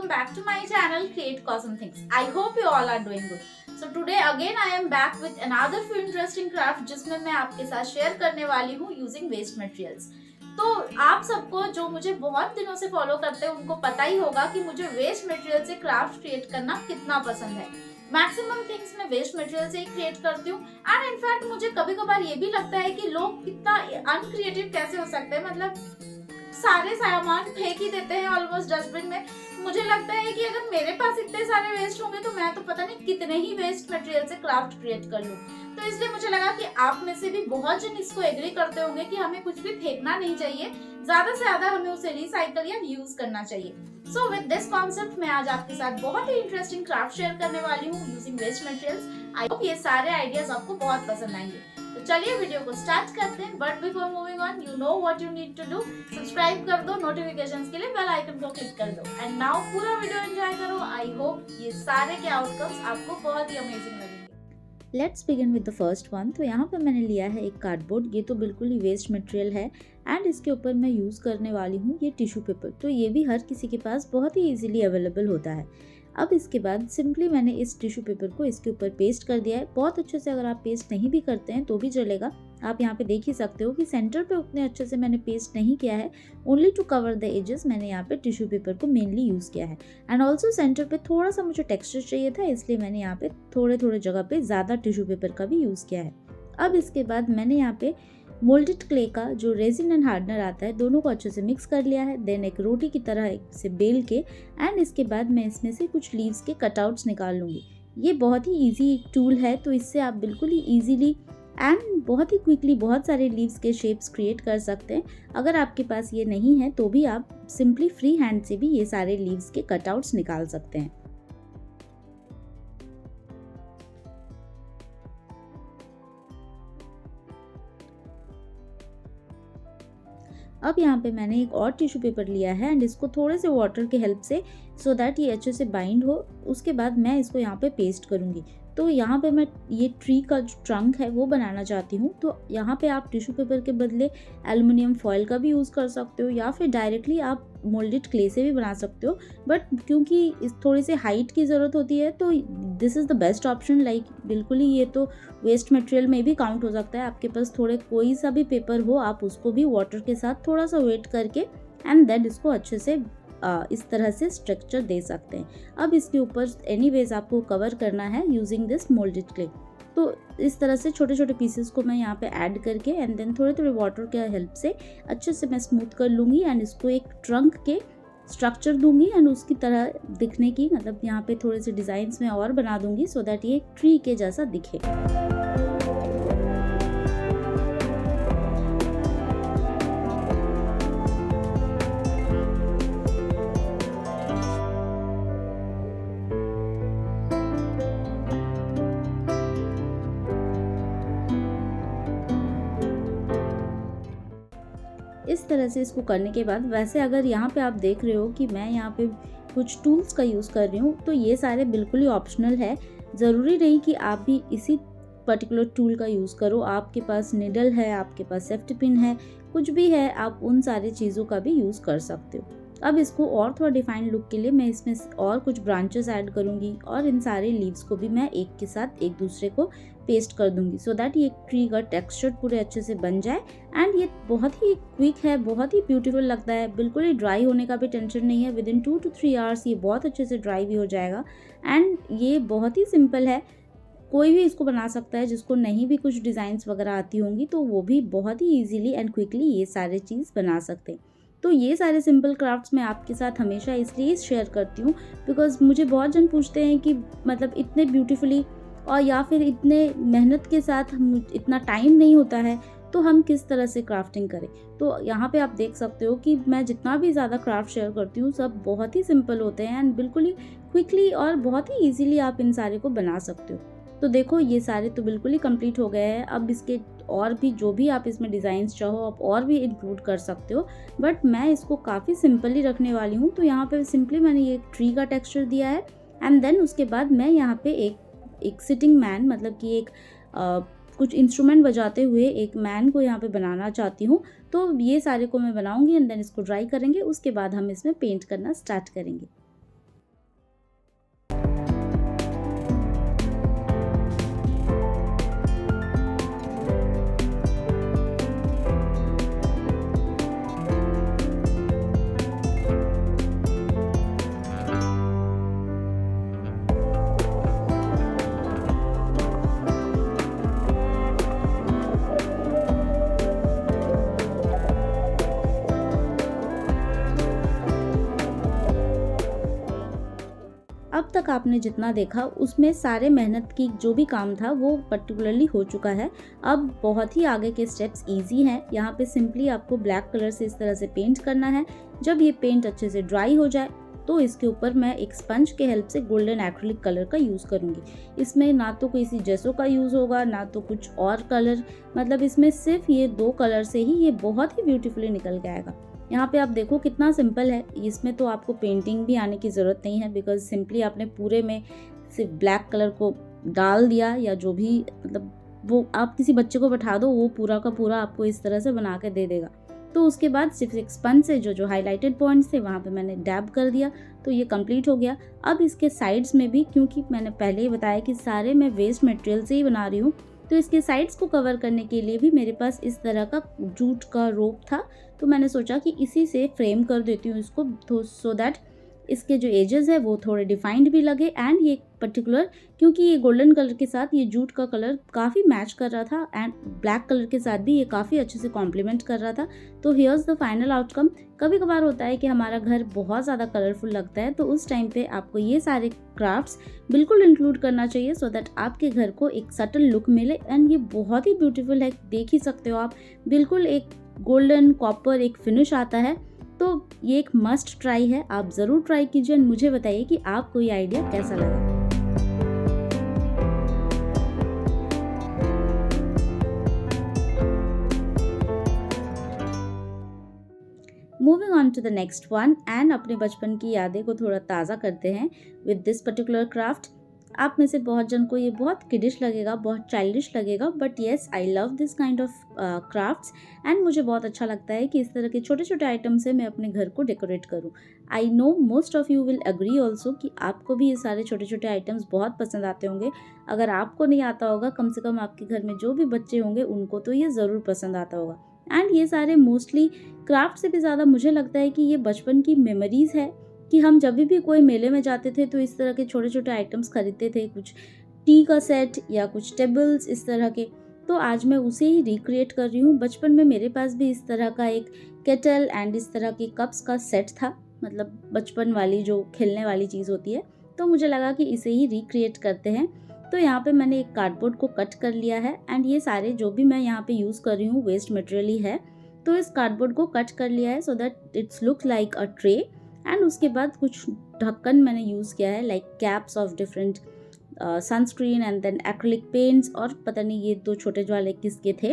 welcome back to my channel Create Cosm Things. I hope you all are doing good. So today again I am back with another few interesting craft जिसमें मैं आपके साथ share करने वाली हूँ using waste materials. तो आप सबको जो मुझे बहुत दिनों से फॉलो करते हैं उनको पता ही होगा कि मुझे वेस्ट मटेरियल से क्राफ्ट क्रिएट करना कितना पसंद है. मैक्सिमम थिंग्स मैं वेस्ट मटेरियल से ही क्रिएट करती हूँ एंड इनफैक्ट मुझे कभी कभार ये भी लगता है कि लोग कितना अनक्रिएटिव कैसे हो सकते हैं. मतलब सारे सामान फेंक ही देते हैं ऑलमोस्ट डस्टबिन में. मुझे लगता है कि अगर मेरे पास इतने सारे वेस्ट होंगे तो मैं तो पता नहीं कितने ही वेस्ट मटेरियल से क्राफ्ट क्रिएट कर लूं. तो इसलिए मुझे लगा कि आप में से भी बहुत जन इसको एग्री करते होंगे कि हमें कुछ भी फेंकना नहीं चाहिए, ज्यादा से ज्यादा हमें उसे रिसाइकल या यूज करना चाहिए. सो विद दिस कॉन्सेप्ट मैं आज आपके साथ बहुत ही इंटरेस्टिंग क्राफ्ट शेयर करने वाली हूँ using waste materials. I hope ये सारे आइडियाज आपको बहुत पसंद आएंगे. तो चलिए वीडियो को स्टार्ट करते हैं. But before moving on, you know what you need to do. Subscribe कर दो, नोटिफिकेशंस के लिए बेल आइकन को क्लिक कर दो एंड नाउ पूरा वीडियो एंजॉय करो. आई होप ये सारे के आउटकम्स आपको बहुत ही अमेजिंग लगेंगे. Let's begin with the first one. तो यहाँ पर मैंने लिया है एक कार्डबोर्ड. ये तो बिल्कुल ही वेस्ट मटेरियल है एंड इसके ऊपर मैं यूज़ करने वाली हूँ ये टिश्यू पेपर. तो ये भी हर किसी के पास बहुत ही इजीली अवेलेबल होता है. अब इसके बाद सिंपली मैंने इस टिश्यू पेपर को इसके ऊपर पेस्ट कर दिया है. बहुत अच्छे से अगर आप पेस्ट नहीं भी करते हैं तो भी चलेगा. आप यहाँ पे देख ही सकते हो कि सेंटर पे उतने अच्छे से मैंने पेस्ट नहीं किया है. Only to cover the edges मैंने यहाँ पे टिश्यू पेपर को मेनली यूज़ किया है. एंड ऑल्सो सेंटर पे थोड़ा सा मुझे टेक्सचर चाहिए था, इसलिए मैंने यहाँ पे थोड़े थोड़े जगह पे ज़्यादा टिश्यू पेपर का भी यूज़ किया है. अब इसके बाद मैंने यहाँ पे मोल्डेड क्ले का जो रेजिन एंड हार्डनर आता है दोनों को अच्छे से मिक्स कर लिया है. देन एक रोटी की तरह इसे बेल के एंड इसके बाद मैं इसमें से कुछ लीव्स के कटआउट्स निकाल लूँगी. ये बहुत ही इजी टूल है, तो इससे आप बिल्कुल ही ईजीली एंड बहुत ही क्विकली बहुत सारे लीव्स के शेप्स क्रिएट कर सकते हैं. अगर आपके पास ये नहीं है तो भी आप सिंपली फ्री हैंड से भी ये सारे लीव्स के कटआउट्स निकाल सकते हैं. अब यहाँ पे मैंने एक और टिश्यू पेपर लिया है एंड इसको थोड़े से वाटर के हेल्प से सो दैट ये अच्छे से बाइंड हो. उसके बाद मैं इसको यहाँ पे पेस्ट करूँगी. तो यहाँ पे मैं ये ट्री का जो ट्रंक है वो बनाना चाहती हूँ. तो यहाँ पे आप टिश्यू पेपर के बदले एल्युमिनियम फॉयल का भी यूज़ कर सकते हो या फिर डायरेक्टली आप मोल्डेड क्ले से भी बना सकते हो. बट क्योंकि इस थोड़ी सी हाइट की ज़रूरत होती है तो this is the best option. Like बिल्कुल ही ये तो वेस्ट मटेरियल में भी काउंट हो सकता है. आपके पास थोड़े कोई सा भी पेपर हो आप उसको भी वाटर के साथ थोड़ा सा वेट करके एंड देन इसको अच्छे से इस तरह से स्ट्रक्चर दे सकते हैं. अब इसके ऊपर एनीवेज आपको कवर करना है यूजिंग दिस मोल्डेड क्ले. तो इस तरह से छोटे छोटे पीसेस को मैं यहाँ पे ऐड करके एंड देन थोड़े थोड़े वाटर के हेल्प से अच्छे से मैं स्मूथ कर लूँगी एंड इसको एक ट्रंक के स्ट्रक्चर दूंगी एंड उसकी तरह दिखने की, मतलब यहाँ पे थोड़े से डिज़ाइंस में और बना दूंगी सो दैट ये एक ट्री के जैसा दिखे. इस तरह से इसको करने के बाद वैसे अगर यहाँ पे आप देख रहे हो कि मैं यहाँ पे कुछ टूल्स का यूज़ कर रही हूँ तो ये सारे बिल्कुल ही ऑप्शनल है. ज़रूरी नहीं कि आप भी इसी पर्टिकुलर टूल का यूज़ करो. आपके पास निडल है, आपके पास सेफ्टी पिन है, कुछ भी है, आप उन सारी चीज़ों का भी यूज़ कर सकते हो. अब इसको और थोड़ा डिफाइंड लुक के लिए मैं इसमें और कुछ ब्रांचेस ऐड करूँगी और इन सारे लीव्स को भी मैं एक के साथ एक दूसरे को पेस्ट कर दूंगी सो दैट ये ट्री का टेक्सचर पूरे अच्छे से बन जाए. एंड ये बहुत ही क्विक है, बहुत ही ब्यूटीफुल लगता है. बिल्कुल ही ड्राई होने का भी टेंशन नहीं है. विदिन 2 to 3 आवर्स ये बहुत अच्छे से ड्राई भी हो जाएगा. एंड ये बहुत ही सिंपल है, कोई भी इसको बना सकता है. जिसको नहीं भी कुछ डिज़ाइंस वगैरह आती होंगी तो वो भी बहुत ही ईजिली एंड क्विकली ये सारे चीज़ बना सकते हैं. तो ये सारे सिंपल क्राफ्ट्स मैं आपके साथ हमेशा इसलिए शेयर करती हूँ बिकॉज मुझे बहुत जन पूछते हैं कि मतलब इतने ब्यूटीफुली और या फिर इतने मेहनत के साथ इतना टाइम नहीं होता है तो हम किस तरह से क्राफ्टिंग करें. तो यहाँ पे आप देख सकते हो कि मैं जितना भी ज़्यादा क्राफ्ट शेयर करती हूँ सब बहुत ही सिंपल होते हैं एंड बिल्कुल ही क्विकली और बहुत ही ईजिली आप इन सारे को बना सकते हो. तो देखो ये सारे तो बिल्कुल ही कंप्लीट हो गए हैं. अब इसके और भी जो भी आप इसमें डिज़ाइंस चाहो आप और भी इंक्लूड कर सकते हो, बट मैं इसको काफ़ी सिंपली रखने वाली हूँ. तो यहाँ पे सिंपली मैंने ये ट्री का टेक्सचर दिया है एंड देन उसके बाद मैं यहाँ पे एक सिटिंग मैन, मतलब कि एक कुछ इंस्ट्रूमेंट बजाते हुए एक मैन को यहाँ पे बनाना चाहती हूँ. तो ये सारे को मैं बनाऊँगी एंड देन इसको ड्राई करेंगे. उसके बाद हम इसमें पेंट करना स्टार्ट करेंगे. तक आपने जितना देखा उसमें सारे मेहनत की जो भी काम था वो पर्टिकुलरली हो चुका है। अब बहुत ही आगे के स्टेप्स इजी हैं। यहाँ पे सिंपली आपको ब्लैक कलर से इस तरह से पेंट करना है। जब ये पेंट अच्छे से ड्राई हो जाए तो इसके ऊपर मैं एक स्पंज के हेल्प से गोल्डन एक्रिलिक कलर का यूज़ करूँगी। इसमें ना तो किसी जेसो का यूज़ होगा ना तो कुछ और कलर, मतलब इसमें सिर्फ ये 2 कलर से ही ये बहुत ही ब्यूटीफुली निकल के आएगा। यहाँ पे आप देखो कितना सिंपल है। इसमें तो आपको पेंटिंग भी आने की ज़रूरत नहीं है, बिकॉज सिंपली आपने पूरे में सिर्फ ब्लैक कलर को डाल दिया, या जो भी मतलब वो आप किसी बच्चे को बैठा दो वो पूरा का पूरा आपको इस तरह से बना के दे देगा। तो उसके बाद सिर्फ एक स्पंज से जो हाईलाइटेड पॉइंट्स थे वहाँ पे मैंने डैब कर दिया, तो ये कंप्लीट हो गया। अब इसके साइड्स में भी, क्योंकि मैंने पहले ही बताया कि सारे मैं वेस्ट मटेरियल से ही बना रही हूँ, तो इसके साइड्स को कवर करने के लिए भी मेरे पास इस तरह का जूट का रोप था। तो मैंने सोचा कि इसी से फ्रेम कर देती हूँ इसको, तो सो दैट इसके जो एजेस है वो थोड़े डिफाइंड भी लगे। एंड ये पर्टिकुलर, क्योंकि ये गोल्डन कलर के साथ ये जूट का कलर काफ़ी मैच कर रहा था एंड ब्लैक कलर के साथ भी ये काफ़ी अच्छे से कॉम्प्लीमेंट कर रहा था। तो हियर्स द फाइनल आउटकम। कभी कभार होता है कि हमारा घर बहुत ज़्यादा कलरफुल लगता है, तो उस टाइम पे आपको ये सारे क्राफ्ट्स बिल्कुल इंक्लूड करना चाहिए, सो दैट आपके घर को एक सटल लुक मिले। एंड ये बहुत ही ब्यूटीफुल है, देख ही सकते हो आप, बिल्कुल एक गोल्डन कॉपर एक फिनिश आता है। तो ये एक मस्ट ट्राई है, आप ज़रूर ट्राई कीजिए और मुझे बताइए कि आपको ये आइडिया कैसा लगा। Moving on to the next one, and अपने बचपन की यादें को थोड़ा ताज़ा करते हैं विद दिस पर्टिकुलर क्राफ्ट। आप में से बहुत जन को ये बहुत किडिश लगेगा, बहुत चाइल्डिश लगेगा, but yes I love this kind of crafts. And मुझे बहुत अच्छा लगता है कि इस तरह के छोटे छोटे आइटम से मैं अपने घर को डेकोरेट करूँ। I know most of you will agree also कि आपको भी ये सारे छोटे छोटे आइटम्स बहुत पसंद आते होंगे। अगर आपको नहीं आता होगा, कम से कम आपके घर में जो भी बच्चे होंगे उनको तो ये ज़रूर पसंद आता होगा। एंड ये सारे मोस्टली क्राफ्ट से भी ज़्यादा मुझे लगता है कि ये बचपन की मेमोरीज़ है, कि हम जब भी कोई मेले में जाते थे तो इस तरह के छोटे छोटे आइटम्स खरीदते थे, कुछ टी का सेट या कुछ टेबल्स इस तरह के। तो आज मैं उसे ही रिक्रिएट कर रही हूँ। बचपन में मेरे पास भी इस तरह का एक केटल एंड इस तरह के कप्स का सेट था, मतलब बचपन वाली जो खेलने वाली चीज़ होती है। तो मुझे लगा कि इसे ही रिक्रिएट करते हैं। तो यहाँ पे मैंने एक कार्डबोर्ड को कट कर लिया है एंड ये सारे जो भी मैं यहाँ पे यूज़ कर रही हूँ वेस्ट मटेरियल ही है। तो इस कार्डबोर्ड को कट कर लिया है so that it's look like a tray. And उसके बाद कुछ ढक्कन मैंने यूज़ किया है, like caps of different sunscreen and then acrylic paints, और पता नहीं ये 2 छोटे जो वाले किसके थे।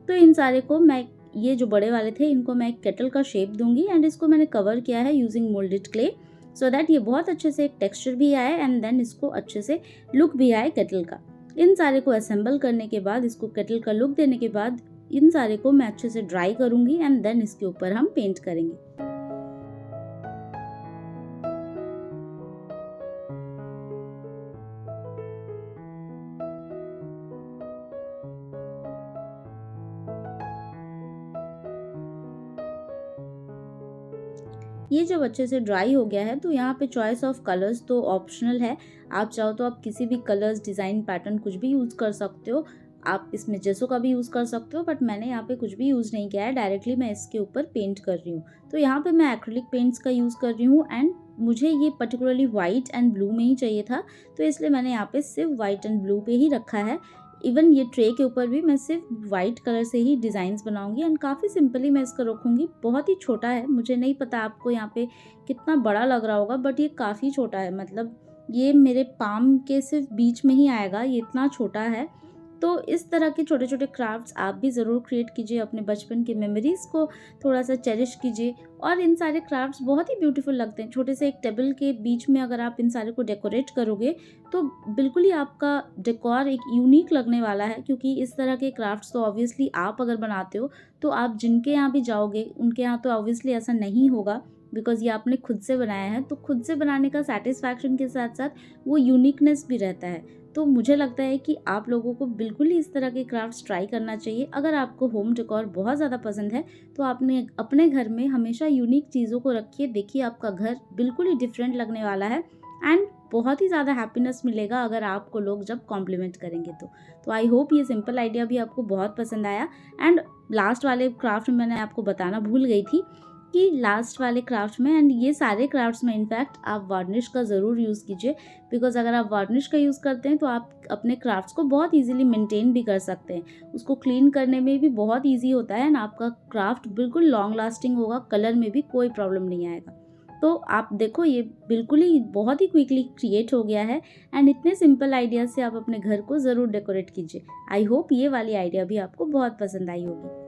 तो इन सारे को मैं, ये जो बड़े वाले थे इनको मैं एक केटल का शेप दूंगी एंड इसको मैंने कवर किया है using moulded clay, so that ये बहुत अच्छे से एक टेक्सचर भी आए एंड देन इसको अच्छे से लुक भी आए केटल का। इन सारे को असेंबल करने के बाद, इसको केटल का लुक देने के बाद, इन सारे को मैं अच्छे से ड्राई करूंगी एंड देन इसके ऊपर हम पेंट करेंगे। ये जब अच्छे से ड्राई हो गया है तो यहाँ पे चॉइस ऑफ कलर्स तो ऑप्शनल है। आप चाहो तो आप किसी भी कलर्स, डिज़ाइन, पैटर्न कुछ भी यूज़ कर सकते हो। आप इसमें जेसो का भी यूज़ कर सकते हो, बट मैंने यहाँ पे कुछ भी यूज़ नहीं किया है, डायरेक्टली मैं इसके ऊपर पेंट कर रही हूँ। तो यहाँ पे मैं एक्रिलिक पेंट्स का यूज़ कर रही हूँ एंड मुझे ये पर्टिकुलरली वाइट एंड ब्लू में ही चाहिए था, तो इसलिए मैंने यहाँ पे सिर्फ वाइट एंड ब्लू पे ही रखा है। इवन ये ट्रे के ऊपर भी मैं सिर्फ वाइट कलर से ही डिज़ाइंस बनाऊंगी एंड काफ़ी सिंपली मैं इसको रखूँगी। बहुत ही छोटा है, मुझे नहीं पता आपको यहाँ पे कितना बड़ा लग रहा होगा, बट ये काफ़ी छोटा है, मतलब ये मेरे पाम के सिर्फ बीच में ही आएगा, ये इतना छोटा है। तो इस तरह के छोटे छोटे क्राफ्ट्स आप भी ज़रूर क्रिएट कीजिए, अपने बचपन की मेमोरीज़ को थोड़ा सा चेरिश कीजिए। और इन सारे क्राफ्ट्स बहुत ही ब्यूटीफुल लगते हैं। छोटे से एक टेबल के बीच में अगर आप इन सारे को डेकोरेट करोगे तो बिल्कुल ही आपका डेकोर एक यूनिक लगने वाला है, क्योंकि इस तरह के क्राफ्ट्स तो ऑब्वियसली आप अगर बनाते हो तो आप जिनके यहाँ भी जाओगे उनके यहाँ तो ऑब्वियसली ऐसा नहीं होगा, बिकॉज ये आपने खुद से बनाया है। तो खुद से बनाने का सेटिस्फैक्शन के साथ साथ वो यूनिकनेस भी रहता है। तो मुझे लगता है कि आप लोगों को बिल्कुल ही इस तरह के क्राफ्ट्स ट्राई करना चाहिए। अगर आपको होम डेकोर बहुत ज़्यादा पसंद है तो आपने अपने घर में हमेशा यूनिक चीज़ों को रखिए। देखिए आपका घर बिल्कुल ही डिफरेंट लगने वाला है एंड बहुत ही ज़्यादा हैप्पीनेस मिलेगा अगर आपको लोग जब कॉम्प्लीमेंट करेंगे तो आई होप ये सिंपल आइडिया भी आपको बहुत पसंद आया। एंड लास्ट वाले क्राफ्ट में मैंने आपको बताना भूल गई थी कि लास्ट वाले क्राफ्ट में एंड ये सारे क्राफ्ट्स में इनफैक्ट आप वार्निश का ज़रूर यूज़ कीजिए, बिकॉज अगर आप वार्निश का यूज़ करते हैं तो आप अपने क्राफ्ट्स को बहुत इजीली मेंटेन भी कर सकते हैं, उसको क्लीन करने में भी बहुत इजी होता है एंड आपका क्राफ्ट बिल्कुल लॉन्ग लास्टिंग होगा, कलर में भी कोई प्रॉब्लम नहीं आएगा। तो आप देखो ये बिल्कुल ही बहुत ही क्विकली क्रिएट हो गया है एंड इतने सिंपल आइडिया से आप अपने घर को ज़रूर डेकोरेट कीजिए। आई होप ये वाली आइडिया भी आपको बहुत पसंद आई होगी।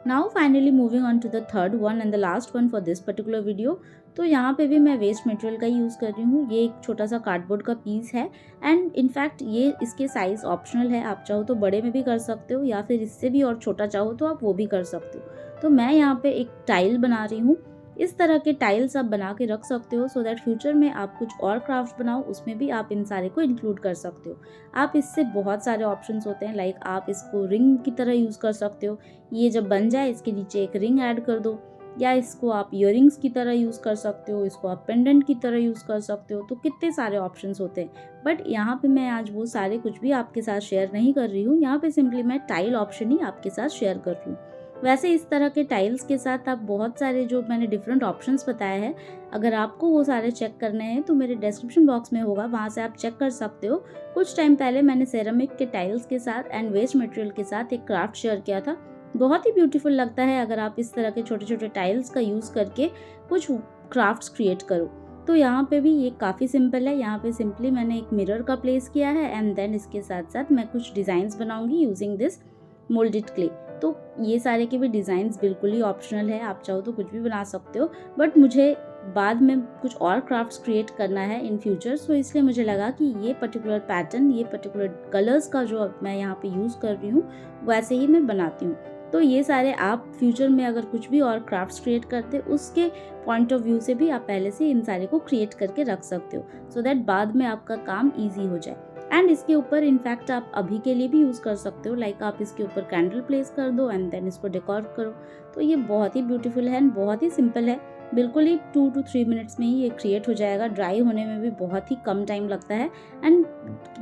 Now finally moving on to the third one and the last one for this particular video. तो यहाँ पे भी मैं वेस्ट मटेरियल का यूज़ कर रही हूँ। ये एक छोटा सा कार्डबोर्ड का पीस है एंड इनफैक्ट ये इसके साइज़ ऑप्शनल है, आप चाहो तो बड़े में भी कर सकते हो या फिर इससे भी और छोटा चाहो तो आप वो भी कर सकते हो। तो मैं यहाँ पे एक टाइल बना रही हूँ। इस तरह के टाइल्स आप बना के रख सकते हो सो दैट फ्यूचर में आप कुछ और क्राफ्ट बनाओ उसमें भी आप इन सारे को इंक्लूड कर सकते हो। आप इससे बहुत सारे ऑप्शंस होते हैं, लाइक आप इसको रिंग की तरह यूज़ कर सकते हो। ये जब बन जाए इसके नीचे एक रिंग ऐड कर दो, या इसको आप इयररिंग्स की तरह यूज़ कर सकते हो, इसको आप पेंडेंट की तरह यूज़ कर सकते हो। तो कितने सारे ऑप्शंस होते हैं, बट यहाँ पे मैं आज वो सारे कुछ भी आपके साथ शेयर नहीं कर रही हूँ। यहाँ पे सिंपली मैं टाइल ऑप्शन ही आपके साथ शेयर कर रही हूँ। वैसे इस तरह के टाइल्स के साथ आप बहुत सारे जो मैंने डिफरेंट ऑप्शंस बताए हैं, अगर आपको वो सारे चेक करने हैं तो मेरे डिस्क्रिप्शन बॉक्स में होगा, वहाँ से आप चेक कर सकते हो। कुछ टाइम पहले मैंने सेरेमिक के टाइल्स के साथ एंड वेस्ट मटेरियल के साथ एक क्राफ्ट शेयर किया था। बहुत ही ब्यूटीफुल लगता है अगर आप इस तरह के छोटे छोटे टाइल्स का यूज़ करके कुछ क्राफ्ट्स क्रिएट करो। तो यहाँ पे भी ये काफ़ी सिंपल है। यहाँ पे सिंपली मैंने एक मिरर का प्लेस किया है एंड देन इसके साथ साथ मैं कुछ डिज़ाइंस बनाऊंगी यूजिंग दिस मोल्डेड क्ले। तो ये सारे के भी डिज़ाइंस बिल्कुल ही ऑप्शनल है, आप चाहो तो कुछ भी बना सकते हो, बट मुझे बाद में कुछ और क्राफ्ट्स क्रिएट करना है इन फ्यूचर, सो इसलिए मुझे लगा कि ये पर्टिकुलर पैटर्न, ये पर्टिकुलर कलर्स का जो मैं यहाँ पे यूज़ कर रही हूँ वैसे ही मैं बनाती हूँ। तो ये सारे आप फ्यूचर में अगर कुछ भी और क्राफ्ट्स क्रिएट करते उसके पॉइंट ऑफ व्यू से भी आप पहले से इन सारे को क्रिएट करके रख सकते हो सो दैट बाद में आपका काम ईजी हो जाए। एंड इसके ऊपर इनफैक्ट आप अभी के लिए भी यूज़ कर सकते हो, लाइक आप इसके ऊपर कैंडल प्लेस कर दो एंड देन इसको डेकोर करो। तो ये बहुत ही ब्यूटीफुल है एंड बहुत ही सिंपल है, बिल्कुल ही 2 to 3 मिनट्स में ही ये क्रिएट हो जाएगा। ड्राई होने में भी बहुत ही कम टाइम लगता है एंड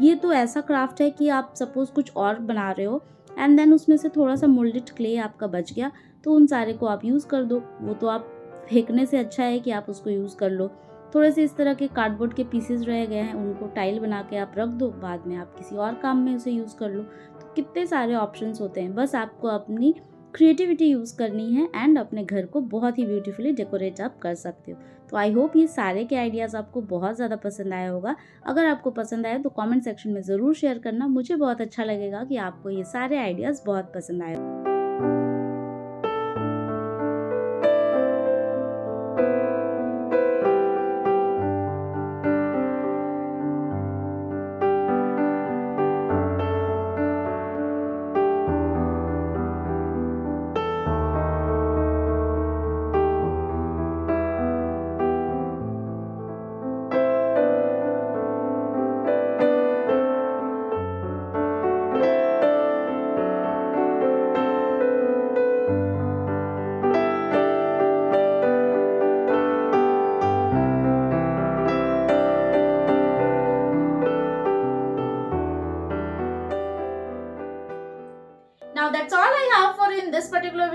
ये तो ऐसा क्राफ्ट है कि आप सपोज कुछ और बना रहे हो एंड देन उसमें से थोड़ा सा मोल्डेड क्ले आपका बच गया तो उन सारे को आप यूज़ कर दो। वो तो आप फेंकने से अच्छा है कि आप उसको यूज़ कर लो। थोड़े से इस तरह के कार्डबोर्ड के पीसेस रह गए हैं, उनको टाइल बना के आप रख दो, बाद में आप किसी और काम में उसे यूज़ कर लो। तो कितने सारे ऑप्शंस होते हैं, बस आपको अपनी क्रिएटिविटी यूज़ करनी है एंड अपने घर को बहुत ही ब्यूटीफुली डेकोरेट आप कर सकते हो। तो आई होप ये सारे के आइडियाज़ आपको बहुत ज़्यादा पसंद आया होगा। अगर आपको पसंद आए तो कमेंट सेक्शन में ज़रूर शेयर करना, मुझे बहुत अच्छा लगेगा कि आपको ये सारे आइडियाज़ बहुत पसंद आए।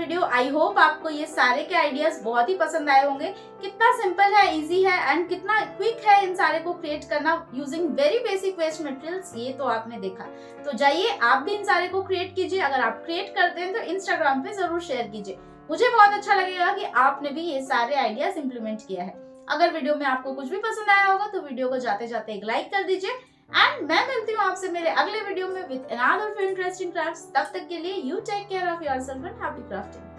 वीडियो। आई होप आपको ये सारे के आइडियाज बहुत ही पसंद आए होंगे। कितना सिंपल है, इजी है एंड कितना क्विक है इन सारे को क्रिएट करना using very basic waste materials, ये तो आपने देखा। तो जाइए आप भी इन सारे को क्रिएट कीजिए। अगर आप क्रिएट करते हैं तो इंस्टाग्राम पे जरूर शेयर कीजिए, मुझे बहुत अच्छा लगेगा कि आपने भी ये सारे आइडियाज इंप्लीमेंट किया है। अगर वीडियो में आपको कुछ भी पसंद आया होगा तो वीडियो को जाते जाते एक लाइक कर दीजिए एंड मैं मिलती हूँ आपसे मेरे अगले वीडियो में विद अनदर इंटरेस्टिंग क्राफ्ट्स। तब तक के लिए you take care of yourself and happy crafting.